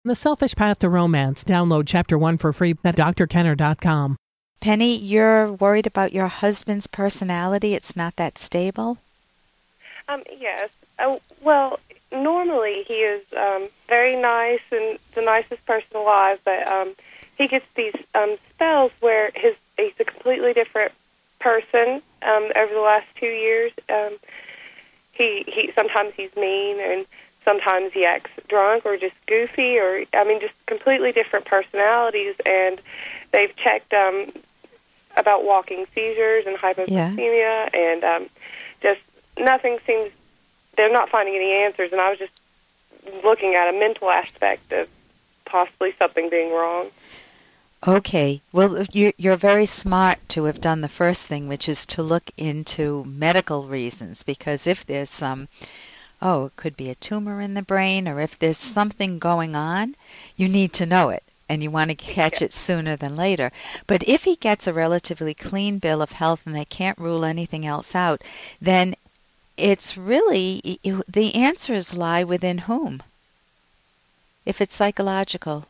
The Selfish Path to Romance. Download Chapter 1 for free at drkenner.com. Penny, you're worried about your husband's personality? It's not that stable? Yes. Well, normally he is very nice and the nicest person alive, but he gets these spells where he's a completely different person over the last 2 years. He sometimes he's mean, and sometimes he acts drunk or just goofy, or just completely different personalities. And they've checked about walking seizures and hypoglycemia, and just nothing seems. They're not finding any answers, and I was just looking at a mental aspect of possibly something being wrong. Okay. Well, you're very smart to have done the first thing, which is to look into medical reasons, because if there's it could be a tumor in the brain, or if there's something going on, you need to know it, and you want to catch it sooner than later. But if he gets a relatively clean bill of health and they can't rule anything else out, then it's really, the answers lie within whom? If it's psychological.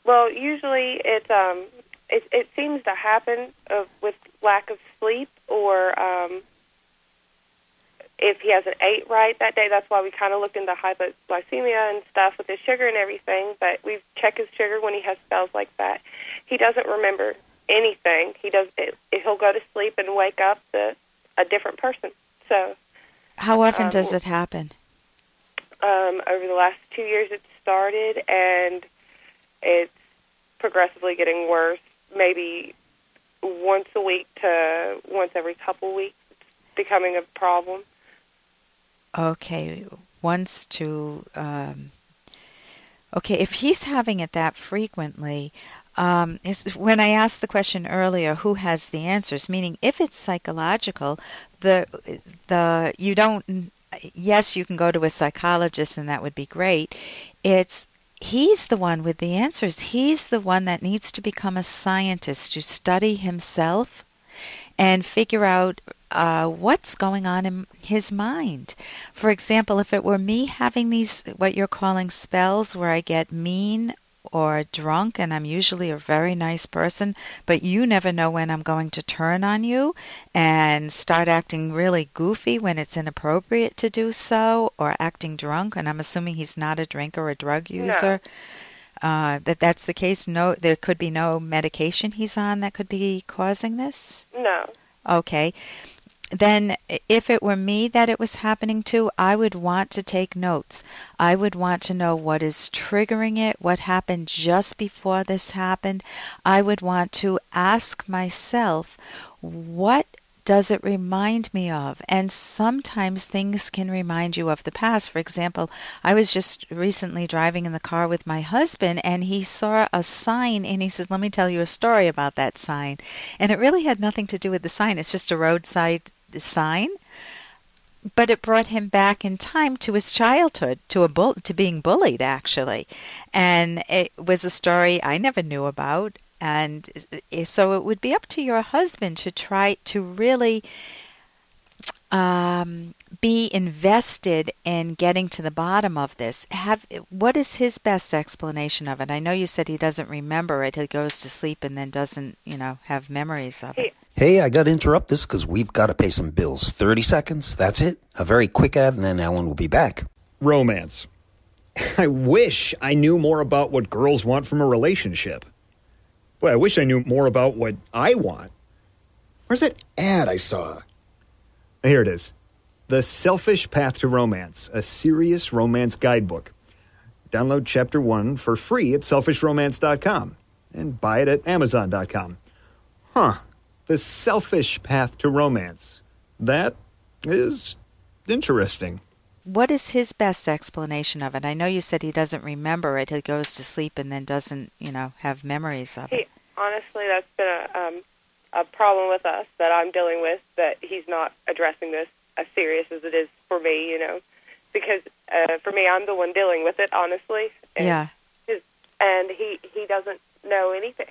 Well, usually it seems to happen with lack of sleep, or if he hasn't ate right that day. That's why we kind of looked into hypoglycemia and stuff with his sugar and everything. But we've checked his sugar when he has spells like that. He doesn't remember anything. He'll go to sleep and wake up a different person. So, how often does it happen? Over the last 2 years, it started, and it's progressively getting worse. Maybe once a week to once every couple weeks, it's becoming a problem. Okay, if he's having it that frequently, when I asked the question earlier, who has the answers? Meaning, if it's psychological, yes, you can go to a psychologist, and that would be great. He's the one with the answers. He's the one that needs to become a scientist to study himself and figure out what's going on in his mind. For example, if it were me having these, what you're calling spells, where I get mean or drunk, and I'm usually a very nice person, but you never know when I'm going to turn on you and start acting really goofy when it's inappropriate to do so, or acting drunk, and I'm assuming he's not a drinker or a drug user. No. That's the case? No, there could be no medication he's on that could be causing this? No. Okay. Then if it were me that it was happening to, I would want to take notes. I would want to know what is triggering it, what happened just before this happened. I would want to ask myself, what does it remind me of? And sometimes things can remind you of the past. For example, I was just recently driving in the car with my husband, and he saw a sign, and he says, let me tell you a story about that sign. And it really had nothing to do with the sign. It's just a roadside sign. But it brought him back in time to his childhood, to being bullied, actually. And it was a story I never knew about. And so it would be up to your husband to try to really be invested in getting to the bottom of this. What is his best explanation of it? I know you said he doesn't remember it. He goes to sleep and then doesn't, have memories of it. Hey, I got to interrupt this because we've got to pay some bills. 30 seconds, that's it. A very quick ad, and then Ellen will be back. Romance. I wish I knew more about what girls want from a relationship. Boy, I wish I knew more about what I want. Where's that ad I saw? Here it is. The Selfish Path to Romance, a serious romance guidebook. Download Chapter 1 for free at selfishromance.com and buy it at amazon.com. Huh. The Selfish Path to Romance. That is interesting. What is his best explanation of it? I know you said he doesn't remember it. He goes to sleep and then doesn't, have memories of it. Honestly, that's been a problem with us that I'm dealing with, that he's not addressing this as serious as it is for me, because for me, I'm the one dealing with it, honestly. And yeah. And he doesn't know anything.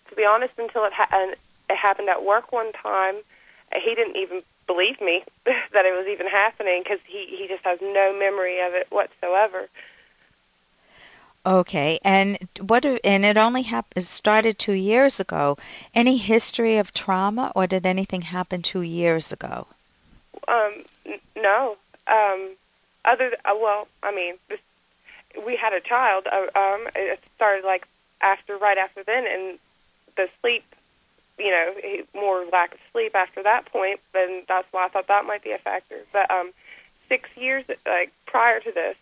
To be honest, until it happened at work one time, he didn't even believe me that it was even happening, because he just has no memory of it whatsoever. Okay, and it only started 2 years ago. Any history of trauma, or did anything happen 2 years ago? No. We had a child. It started right after then, and the sleep, more lack of sleep after that point. Then that's why I thought that might be a factor. But 6 years prior to this.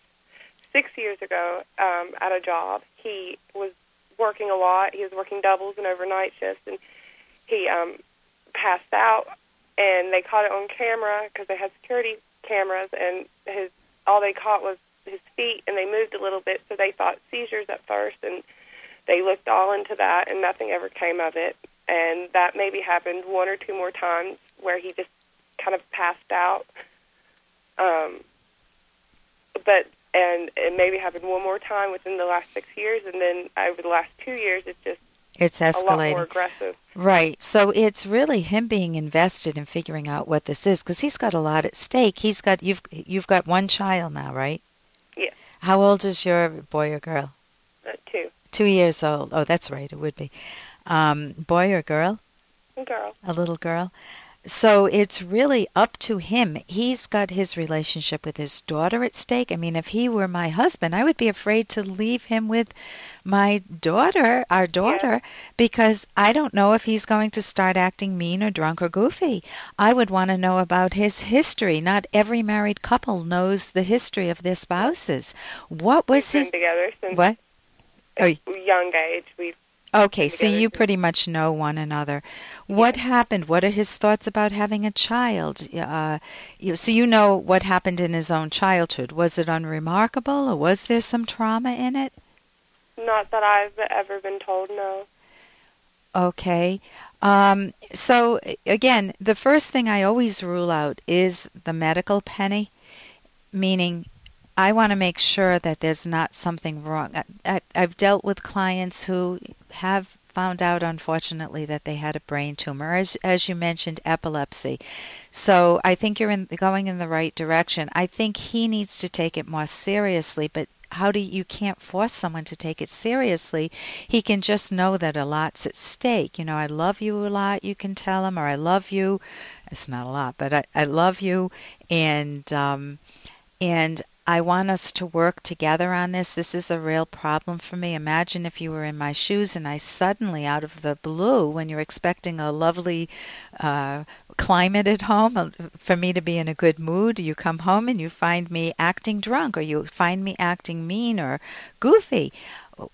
6 years ago, at a job, he was working a lot. He was working doubles and overnight shifts, and he passed out, and they caught it on camera because they had security cameras, and all they caught was his feet, and they moved a little bit, so they thought seizures at first, and they looked all into that, and nothing ever came of it. And that maybe happened one or two more times where he just kind of passed out. And it maybe happened one more time within the last 6 years, and then over the last 2 years, it's escalating. A lot more aggressive. Right. So it's really him being invested in figuring out what this is, because he's got a lot at stake. You've got one child now, right? Yes. How old is your boy or girl? 2. 2 years old. Oh, that's right. It would be. Boy or girl? A girl. A little girl. So it's really up to him. He's got his relationship with his daughter at stake. I mean, if he were my husband, I would be afraid to leave him with our daughter, because I don't know if he's going to start acting mean or drunk or goofy. I would want to know about his history. Not every married couple knows the history of their spouses. What was We've been together since what? a young age. Okay, so you pretty much know one another. What happened? What are his thoughts about having a child? So you know what happened in his own childhood. Was it unremarkable, or was there some trauma in it? Not that I've ever been told, no. Okay. So, again, the first thing I always rule out is the medical, Penny, meaning I want to make sure that there's not something wrong. I've dealt with clients who have found out, unfortunately, that they had a brain tumor, as you mentioned, epilepsy. So I think you're going in the right direction. I think he needs to take it more seriously, but you can't force someone to take it seriously. He can just know that a lot's at stake. I love you a lot, you can tell him, or I love you. It's not a lot, but I love you, and I want us to work together on this. This is a real problem for me. Imagine if you were in my shoes and I suddenly, out of the blue, when you're expecting a lovely climate at home, for me to be in a good mood, you come home and you find me acting drunk, or you find me acting mean or goofy.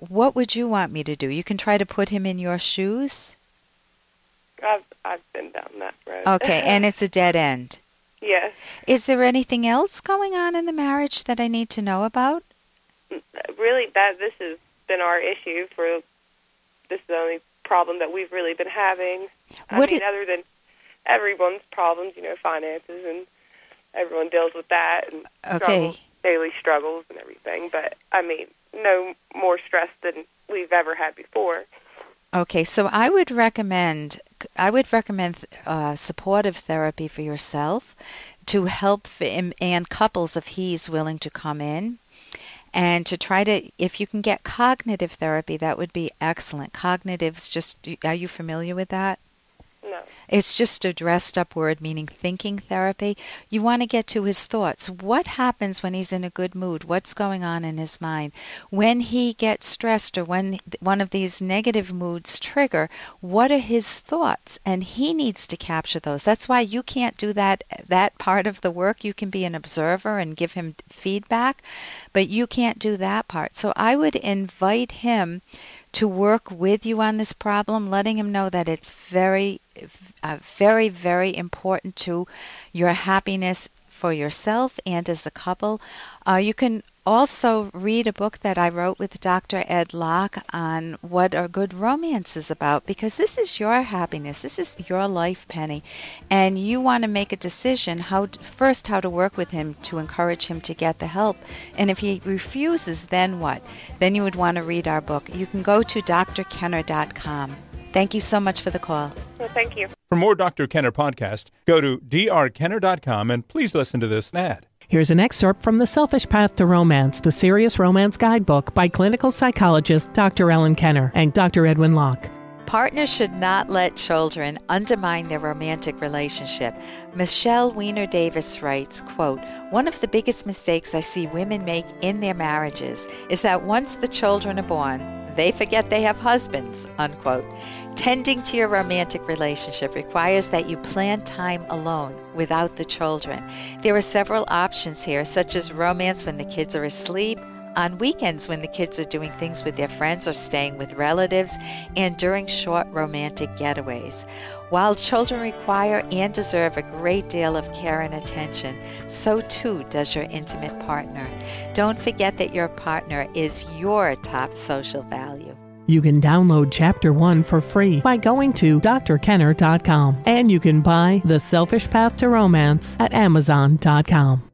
What would you want me to do? You can try to put him in your shoes? I've been down that road. Okay, and it's a dead end. Yes. Is there anything else going on in the marriage that I need to know about? Really, this has been our issue this is the only problem that we've really been having. Other than everyone's problems, finances, and everyone deals with that, and daily struggles and everything. But, no more stress than we've ever had before. Okay, so I would recommend supportive therapy for yourself to help, and couples if he's willing to come in, and to try to, if you can get cognitive therapy, that would be excellent. Cognitive's are you familiar with that? No. It's just a dressed up word meaning thinking therapy. You want to get to his thoughts. What happens when he's in a good mood? What's going on in his mind? When he gets stressed, or when one of these negative moods trigger, what are his thoughts? And he needs to capture those. That's why you can't do that part of the work. You can be an observer and give him feedback, but you can't do that part. So I would invite him to work with you on this problem, letting him know that it's very, very, very important to your happiness for yourself and as a couple. You can also read a book that I wrote with Dr. Ed Locke on what a good romance is about, because this is your happiness. This is your life, Penny. And you want to make a decision how to work with him to encourage him to get the help. And if he refuses, then what? Then you would want to read our book. You can go to drkenner.com. Thank you so much for the call. Well, thank you. For more Dr. Kenner podcast, go to drkenner.com and please listen to this ad. Here's an excerpt from The Selfish Path to Romance, the Serious Romance Guidebook by clinical psychologist Dr. Ellen Kenner and Dr. Edwin Locke. Partners should not let children undermine their romantic relationship. Michelle Weiner Davis writes, quote, "One of the biggest mistakes I see women make in their marriages is that once the children are born, they forget they have husbands," unquote. Tending to your romantic relationship requires that you plan time alone without the children. There are several options here, such as romance when the kids are asleep, on weekends when the kids are doing things with their friends or staying with relatives, and during short romantic getaways. While children require and deserve a great deal of care and attention, so too does your intimate partner. Don't forget that your partner is your top social value. You can download Chapter 1 for free by going to drkenner.com, and you can buy The Selfish Path to Romance at amazon.com.